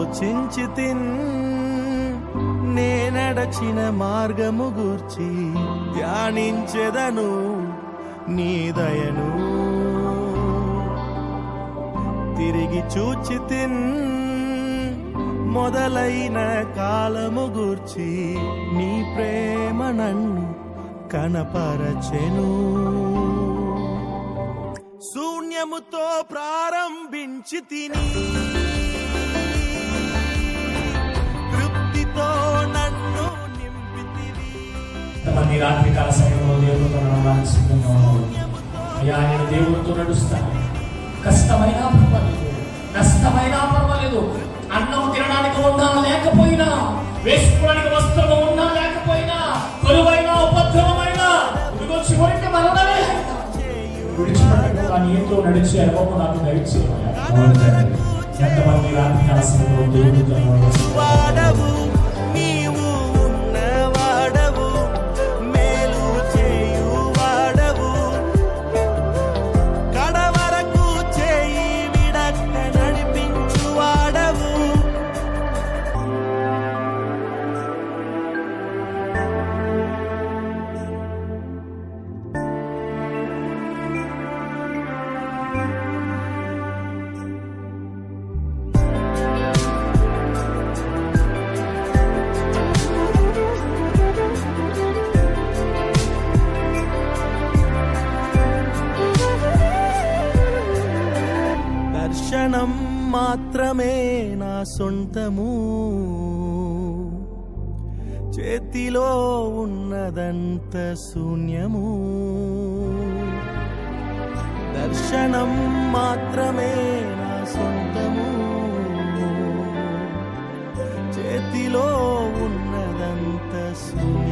ఆలోచించితిన్ నేనడచిన మార్గము గూర్చి ధ్యానించెదను నీ దయను తిరిగి చూచితిన్ మొదలైన కాలము గూర్చి నీ ప్రేమ నన్ను కనపరచెను శూన్యముతో ప్రారంభించి తిని తృప్తితో నన్ను నింపితివి. ఎంతమంది రాత్రికాల సమయంలో దేవుడితో నడవడానికి సిద్ధంగా ఉన్నారు? అయ్యా, నేను దేవుడితో నడుస్తాను. కష్టమైనా పర్వాలేదు, నష్టమైనా పర్వాలేదు, అన్నం తినడానికి ఉన్నా లేకపోయినా, వేసుకోవడానికి వస్త్రము ఉన్నా లేకపోయినా, కొలువైనా ఉపద్రవమైనా, ఇదిగో చివరికి మరణమే విడిచిపెట్టకుండా నీతో నడిచే అనుభవం నాకు దయచేయాలి. ఎంతమంది రాత్రికాల సమయంలో దేవుడితో వాడవు నీవు ఉన్నవాడవు మేలు చేయు వాడవు కడవరకు చేయి విడక్క నడిపించు వాడవు దర్శనం మాత్రమే నా సొంతము చేతిలో ఉన్నదంత శూన్యము దర్శనం మాత్రమే నా సొంతము చేతిలో ఉన్నదంత శూన్యము